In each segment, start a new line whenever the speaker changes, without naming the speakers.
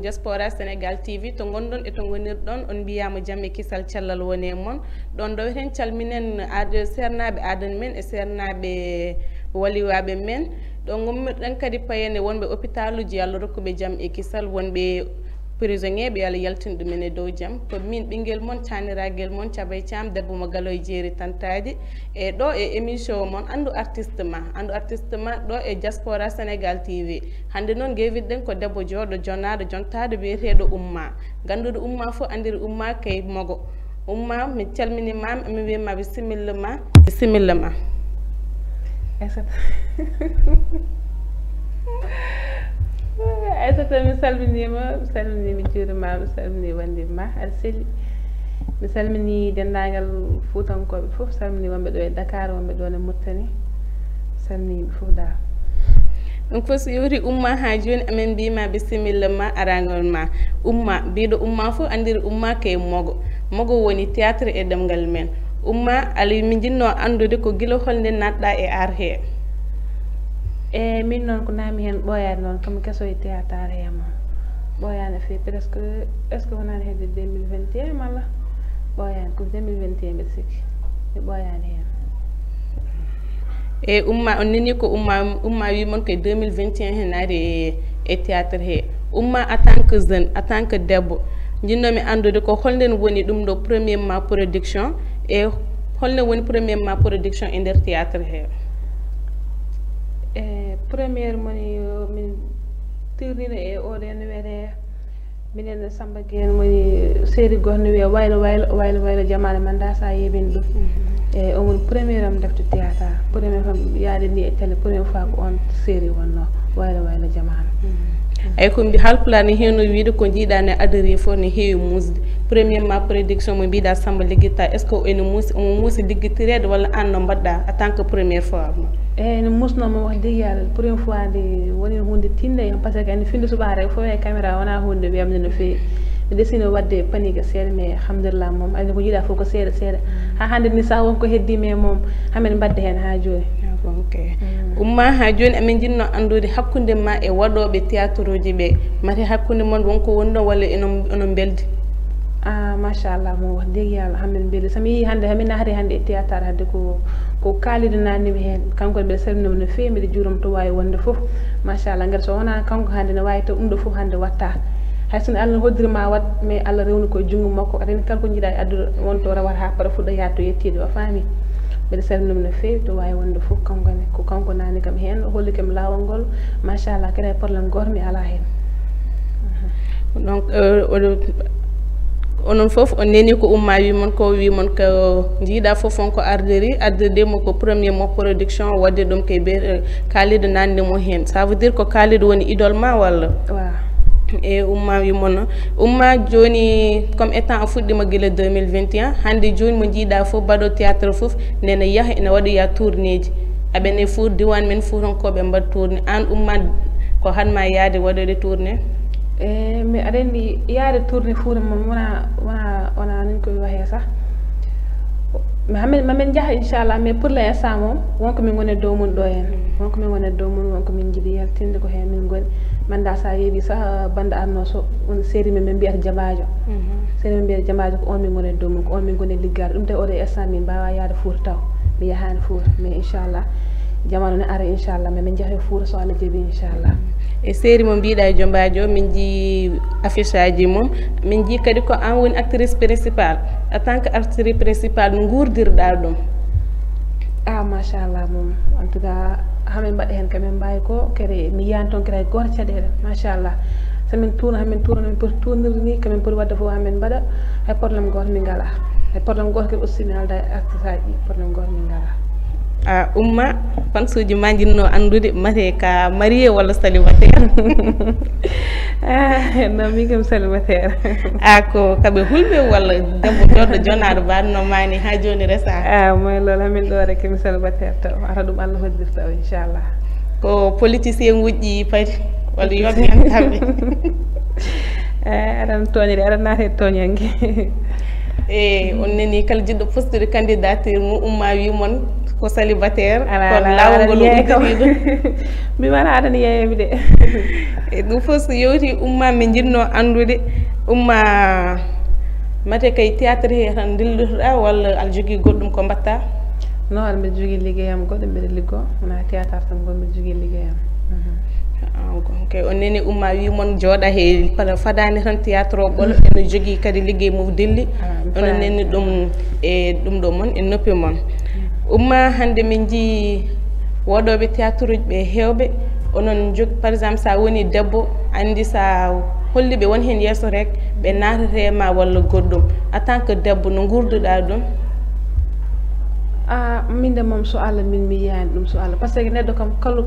Diaspora Sénégal TV to gondon e to gonirɗon on mbiyama jamme kisal cellal woni e mon ɗon ɗo hen calminen sernaɓe adana men e sernaɓe waliwaɓe men ɗo gommiɗen kadi payene wonɓe hôpital uji Allah rokkuɓe jaam e kisal wonɓe prisonnier ɓe Allah yaltin ɗumen e dow jaam ko min ɓinguel mon taniraguel mon Thiabay Thiam debbo mo Galoye Jeeri Tantaji e ɗo e émission mon andu artiste ma ɗo e Diaspora Sénégal TV hande noon gewidɗen ko debbo jooɗo jonnaɗo jontaɗo wiyeteɗo Oumma ganduɗo Oumma fof andiri Oumma kay mogo Oumma mi calminimama mi wiyma bisimilla ma
Aissata mi salminima mi juurimama mi salmini wandima aɗa selli mi salmini dendagal fuutankoɓe fof salmini wonɓe ɗo e Dakar wonɓe ɗo e Mauritanie salminiɓe fof da
ɗum fof so yewti Oumma ha joni amin mbima bisimilla ma aragol ma Oumma mbiɗo Oumma fof andiri Oumma kay mogo woni théâtre e ɗemgal men Oumma ala mi jinno andude ko guila holnde natɗa e art he
e min noon ko nami hen ɓoyade noon komi kesoye théâtre he moom ɓoyani fewi presque est ce que wonani hedde 2021 malla ɓoyani ko 2021 mbiɗa sikki mi ɓoyani hen
e Oumma on nini ko Oumma wimon ko 2021 hen ari e théâtre he Oumma en tant que jeune en tant que debbo jinnomi andude ko holnden woni ɗum ɗo premièrement production e holne woni premièrement production e nder théâtre he
premiére moni min tirnino e oɗo no wiyete minen Samba Guèye woni série goto no wiye waylo jamane manda sa yeɓini ɗum e o woni premiére am defte théâtre premiére fois yaade ni e télé premiére fois ko on série wonno waylo jamane
ay ko mbi halpulaar ne hewno wiide ko jiiɗa ne adori fof ne heewi musde premièrement production mo mbiɗa Samba ligguitta est ce que omo muusi ligguittirede walla an no mbaɗɗa en tant que première fois
eyyi no musnomo wax degg yalla première fois nde woni hunde tinde hen par ce que andi finde subaka fof e caméra wona hunde wiyamde no fewi mi desino wadde panique seeɗa mais alhamdulillah moom andi ko jiiɗa fof ko seeɗa ha hande ni sa wonko heddi mais moom hamin mbadde hen ha joni
ok Oumma ha joni amin jinno andude hakkude ma e waɗoɓe théâtre uji ɓe mate hakkude moon wonko wonno walla onon beldi
machallah moom wax degg yalla hamin beeli somi yeehi hande hamin naati hande e théâtre hande ko kaalide nannimi hen kanko mbiɗa salminimo no fewi mbiɗa juuroma to wawi wonde foof machallah gueɗa so wona kanko hande ne wawi taw ɗum ɗo foof hande watta hay sono Allah hoddirma wat mais Allah rewni koye junggo makko aɗa andi kala ko jiiɗa e addude wonto rawata ha para fuɗɗo yaade to yettiɗo a faami mbiɗa salminimo no fewi to wawi wonde foof kankone ko kanko nani kam hen holli kam lawol ngol machallah kadi probléme goto mi ala hen
donc onon fof on neni ko Oumma wimon ko jiiɗa fof on ko ardiri mo ko premier mo production wadde ɗum kay kaalide nande mo hen ça veut dire ko kaalide woni idole ma walla e Oumma wimon Oumma joni comme étant a fuɗɗima guila 2021 hande joni mo jiiɗa fof mbaɗo théâtre fof nene yaaha ene waɗoya tourné ji aɓene fof diwan men fuutankoɓe mbaɗa tourné an Oumma ko hanma yaade waɗode tourné
mais aɗa andi yaade tourné fuuta moom wona nin koye wahe sah mamin jaaha inchallah mais pour l'instant moom wonko min goni dow mum ɗo hen wonko min jiiɗi yaltinde ko hen min goni manda sa yeeɗi sah bande annonce o woni série min mbiyata jamajo ko on min goni dow mum ko on min goni liggade ɗum tawi oɗo instant min mbawa yaade fuuta taw mi yahani fuuta mais inchallah jamanu ne ara inchallah mais min jaaha fuuta so Allah jaaɓi inchallah
e série mo mbiɗa e Jombajo min jii affiche aji mum min jii kadi ko an woni actrice principale en tant que actrice principale no guurdirɗa ɗum
machallah moom en tout cas hamin mbaɗa hen kamin mbawi ko kadi mi yiyani toon kadi hay goto caɗele machallah somin tourna hamin poti tournirde ni kamin poti wadde fof hamin mbaɗa hay probléme goto min ngala hay probléme goto kadi aussi mi alda e artiste aji probléme goto min ngala
Oumma fansuji ma jinno andude mate ka marié walla célibataire
non min kam célibataire
ko kaɓe hulɓe walla debbo jodɗo jonnaɗo mbanno mani ha joni resa
moy lol hamin ɗo rek mi célibataire taw ata ɗum Allah hoddirta o inchallah
ko politicien nguƴƴi pati walla yoɓe hen kamɓe
aɗan toñiri aɗa naate toñangue
on nani kala jiɗɗo postude candidature mu Oumma wimon ko célibataire
ala
kon lawol ngol
mi wala adan yeewi de
e ɗum fof so yewti umma mi jinno andude umma mate kay théâtre he tan dillutoɗa walla aɗa jogui goɗɗum ko mbatta
non aɗa mbiɗa jogui liggeyam goɗɗo mbiɗa liggo wona théâtre tan gol mbiɗa jogui liggeyam
kay on neni umma wimon jooɗa he fadani tan théâtre o ɓolo ene jogui kadi liggey mum dilli onon neni ɗum e ɗum ɗo moon e noppi moon umma hande min jii woɗoɓe théâtre uji ɓe hewɓe onon jogui par exemple sa woni debbo andi sa holliɓe won hen yesso rek ɓe natate ma walla goɗɗum en tant que debbo no gurduɗa ɗum
min de moom so Allah min mi yiyani ɗum so Allah par ce que neɗɗo kam kalno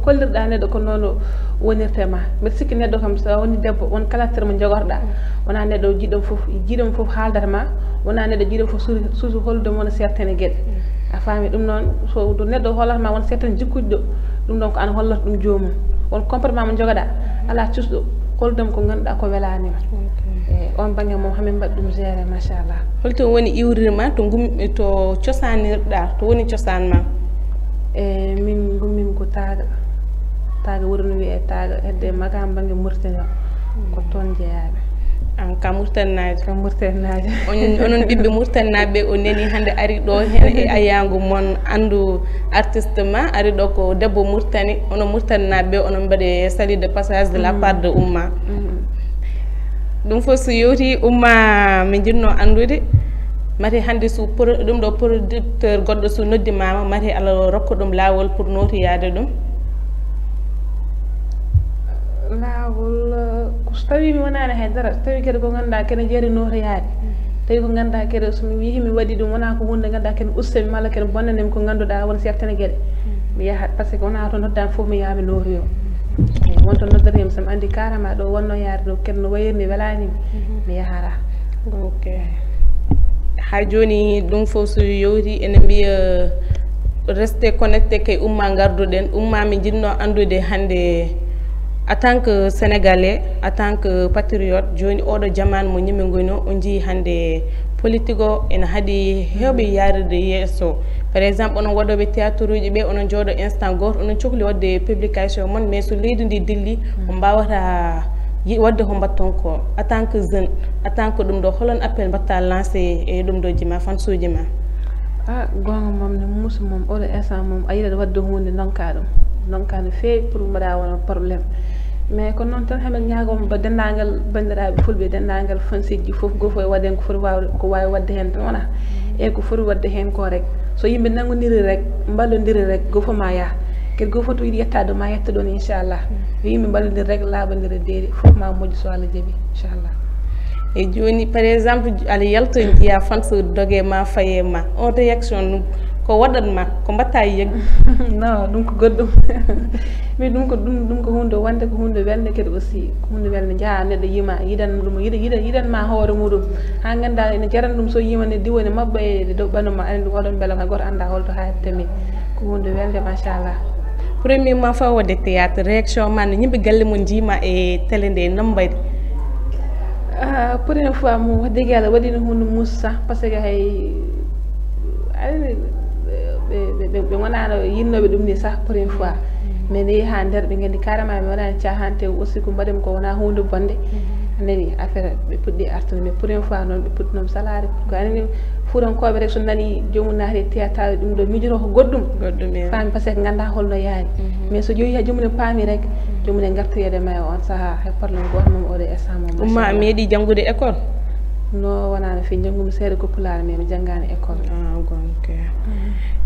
kollirɗa neɗɗo ko noon wonirte ma mbiɗa sikki neɗɗo kam so woni debbo won caractére mo jogorɗa wona neɗɗo jiiɗom foof haaldata ma wona neɗɗo jiiɗom foof suusu hollude mo no certaine gueɗe a faami ɗum noon so neɗɗo hollatma won certaine jikkuji ɗo ɗum ɗon ko an hollata ɗum joomum won comportement mo jogoɗa ala cusɗo holludemo ko ganduɗa ko welanima on banggue moom hamin mbaɗi ɗum géré machallah
holto woni iwrirma to cosanirɗa to woni cosan ma
min gummimi ko taaga wuro no wiye taaga hedde magam banggue Mauritanie ko toon jeeyaɓe
an ka Mauritanaji onon ɓiɓɓe Mauritanaɓe o neni hande ari ɗo hen e ayagu moon andu artiste ma ari ɗo ko debbo Mauritanie onon Mauritanaɓe onon mbaɗe salut de passage de la part de umma ɗum fof so yewti umma mi jinno andude mate hande so ɗum ɗo producteur goɗɗo so noddimama mate Allah rokka ɗum lawol pour notoyade ɗum
lawol so tawi mi wonani haydara so tawi kadi ko ganduɗa kene jeeri notoyade tawi ko ganduɗa kede somi wi mi waɗi ɗum wona ko hunde ganduɗa kene ustami malla kene bonnanimi ko ganduɗa won certaine gueɗe mi yahat par ce que wona to noddami foof mi yaami notoyo wonto noddatemi somi andi carrément ɗo wonno yaade ɗo kene no wayirni welanimi mi yahara
ok ha joni ɗum fof so yewti ene mbiya reste connecté kay umma garduɗen umma mi jinno andude hande en tant que sénégalais en tant que patriote joni oɗo jamanu mo ñimi goyno o jii hande politique o ene haaɗi hewɓe yarude yesso par exemple onon waɗoɓe théâtre uji ɓe onon jooɗo instant goto onon cohli wadde publication moon mais so leydi ndi dilli o mbawata wadde ko mbatton ko en tant que jeune en tant que ɗum ɗo holon appel mbatta lancé e ɗum ɗo jima fansuji ma
gonga moom ne muusa moom oɗo instant moom a yiɗat wadde hunde donka ɗum donka no feewi pour mbaɗa wona probléme mais ko noon tan hamin ñaagomo ba dendagal bandiraɓe fulɓe dendagal fansiji foof goto fof e waɗen ko foti wawde ko wawi wadde hen tan wona e ko foti wadde hen ko rek so yimɓe nangodiri rek mballodiri rek goto fof ma yaah kadi goto fof to yiiɗi yettade ma yetta ɗon inchallah yo yimɓe mballodiri rek laaɓodiri deeri foof ma moƴƴi so Allah jaaɓi inchallah
e joni par exemple aɗa yalto jiya fans dogue ma faye ma on réaction ko waɗatma ko mbatta yegg
non ɗum ko goɗɗum mi ɗum ko hunde wonde ko hunde welde kadi aussi ko hunde welde jaaha neɗɗo yima yiɗan ɗum yiɗanma hoore muɗum ha ganda ene jarana ɗum so yima ne diwone mabɓe e dow ɓanduma andi ɗum oɗon beela ka goto anda holto haydetemi ko hunde welde machallah
premièrement fa wadde théâtre réaction ma no yimɓe galle mon jiima e télé nde nombayde
première fois mo wax degui Allah waɗino hunde mussa par ce que hay ɓe gonano yinnoɓe ɗum ni sah première fois mais ne ha nder ɓe gandi carrément mi waɗani cahante aussi ko mbaɗimi ko wona hunde bonde anani affaire ɓe puɗɗi artude mais première fois noon ɓe puɗɗinoma salade ko anani fuurankoɓe rek so nani jomum naati théâtre ɗum ɗo mijoto ko goɗɗum faami par ce que ganda holno yaani mais so joyi ha jomumen paami rek jomumen gartoyede ma on saaha hay probléme goto mom oɗo instant mom
umma a meeɗi janggude école
no wonano fi janggumi seeɗa ko pulaar mais mi janggani école
gonke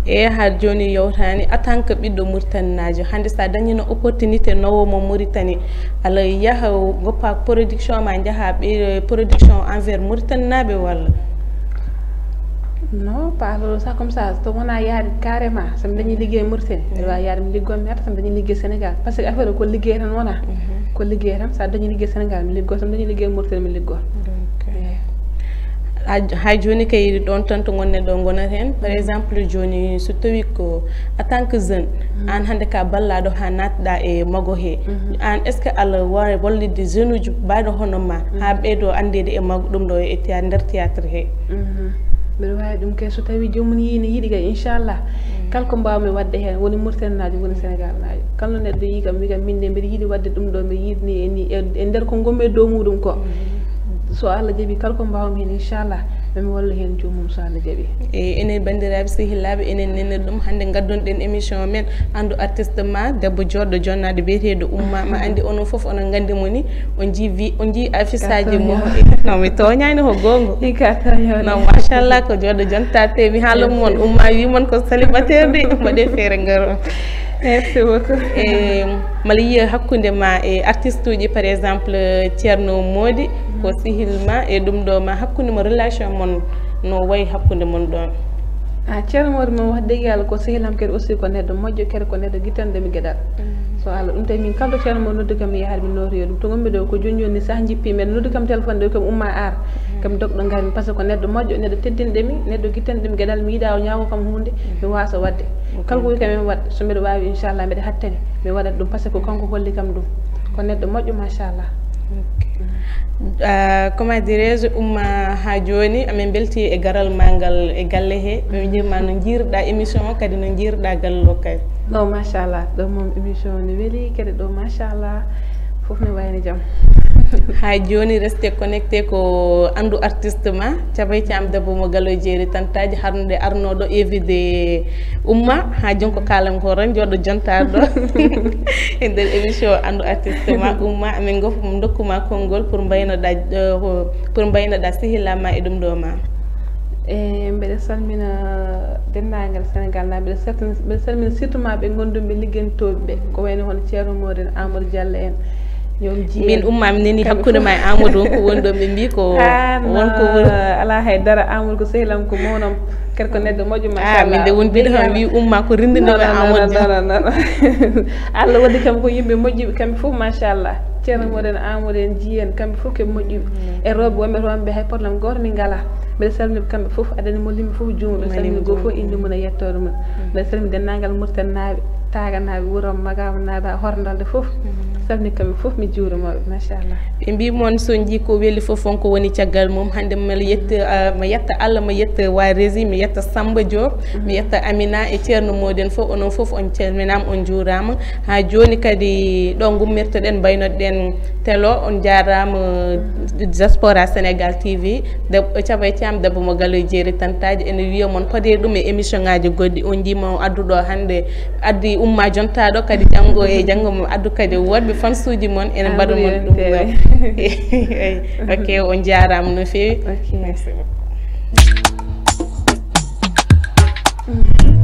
e ha joni yewtani en tant que ɓiɗɗo Mauritanajo hande sa dañino opportunité nowomo Mauritanie ala yaaha goppa production ma jaaha ɓe production envers Mauritanaɓe walla
non pas loolu ça comme ça to wona yaade carrément somi dañi liggéey Mauritanie mbiɗa wawi yaade mi liggo mi ata somi dañi liggéey Sénégal par ce que affaire ko liggéey tan wona ko liggéey tan sa dañi liggéey Sénégal mi liggo somi dañi liggéey Mauritanie mi liggo
hay joni kay ɗon tan to gonne ɗo gonat hen par exemple joni so tawi ko en tant que jeune an hande ka ballaɗo ha natɗa e mago he an est ce que Allah wawi wallide jeune uji mbaɗo hono ma ha ɓeydo andede e mago ɗum ɗo e nder théâtre he
mbiɗa wawi ɗum kay so tawi jomum yini yiiɗi kay inchallah kala ko mbawmi wadde hen woni Mauritanie najo woni Sénégal najo kala neɗɗo yi kam wi kam min de mbiɗa yiiɗi wadde ɗum ɗo mbiɗa yiiɗni ni e nder ko gommi e dow muɗum ko so Allah jaaɓi kala ko mbawmi hen inchallah mami walla hen jomum so Allah jaaɓi
e enen bandiraɓe sehilaɓe enen nene ɗum hande gaddonɗen émission men andu artiste ma debbo joɗɗo jonnade biyeteɗo Oumma ma andi onon foof onon gandi mo ni on jii affiche aji mo non mi toñani ko gonga non machallah ko joɗɗo jontate mi haala mon Oumma wimon ko célibataire de mbaɗe feere ngaro
merci beaucoup
mala yiya hakkude ma e artiste uji par exemple Ceerno Mody ko sihilma e ɗum ɗo ma hakkude mo relation mon no wayi hakkude mon ɗon
Ceerno Mody moom wax dëgg yàlla ko sehilam kadi aussi ko neɗɗo moƴƴo kadi ko neɗɗo guitande mi gueɗal so Allah ɗum tawi min kaldo Ceerno Mody noddu kam mi yahat mi notoyo ɗum to gommi ɗo ko joni joni sah jippi men noddu kam téléphone ɗo kam Oumma ar kam dogɗo garmi par ce que ko neɗɗo moƴƴo neɗɗo teddinɗemi neɗɗo guittanɗemi gueɗal mi yiiɗa o ñaago kam hunde mi wasa wadde kala ko wi kam mi waɗ so mbiɗa wawi inchallah mbiɗa hattani mi waɗat ɗum par ce que kanko holli kam ɗum ko neɗɗo moƴƴo machallah
comment dirais-je Oumma ha joni amin belti e garal mangal e galle he ɓe jima no jiirɗa émission o kadi no jiirɗa galle o kadi
ɗo machallah ɗo moom émission ne weeli kadi ɗo machallah foof ne wayni jaam
ha joni resté connecté ko andu artiste ma Thiabay Thiam debbo mo Gallo Jeeri tantaji harnude arnoɗo évide Oumma ha jonko kalam ko ran joɗɗo jontaɗo e nder émission andu artiste ma Oumma amin dokkuma konngol pour mbaynoɗa sehilama e ɗum ɗo ma
mbeɗa salmina dendagal Sénégal na mbeɗa salmina surtout ma ɓe gonduɓe liggantoɓe ɓe ko wayno hono Ceerno Mody en Amadou Diallo en
min Oumma mi nani hakkude ma e Amadou ko woni ɗo ɓe mbi ko wonko woni
ala haydara Amadou ko sehilam ko mawnom kadi ko neɗɗo moƴƴo machallah
min de won mbiɗa kam wi Oumma ko rindinɗoɓe Amadou
Allah waɗi kam ko yimɓe moƴƴuɓe kamɓe foof machallah Ceerno Mody en Amadou en Dji en kamɓe foof koɓe moƴƴuɓe e rewɓe wonɓe toon ɓe hay probléme goto min ngala mbeɗa salmini kamɓe foof aɗani mo limmi foof juumo mbeɗa salmini goto foof inde mum e yettode mum mbeɗa salmini dennagal Mauritanie naaɓe Taga naaɓe wurom Magama naaɓe ha Horndalde foof salmini kamɓe foof mi juuromaɓe machallah
ɓe mbi moon so jii ko weeli foof on ko woni caggal mum hande mala yetta mi yetta Allah mi yetta wa régi mi yetta Samba Diop mi yetta Amina e Ceerno Mody en foof onon foof on calminama on juurama ha joni kadi ɗo gummirtoɗen mbaynoɗen telo on jarama diaspora Sénégal TV Thiabay Thiam debbo mo Gallo Jeeri tantaji ene wiya moon pade ɗum e émission ngaji goɗɗi on jima adduɗo hande addi Oumma jontaɗo kadi janggo e janggo mo addu kadi wodɓe fansuji moon ene mbaɗa moon ɗum ok on jarama no fewi
merci beaucoup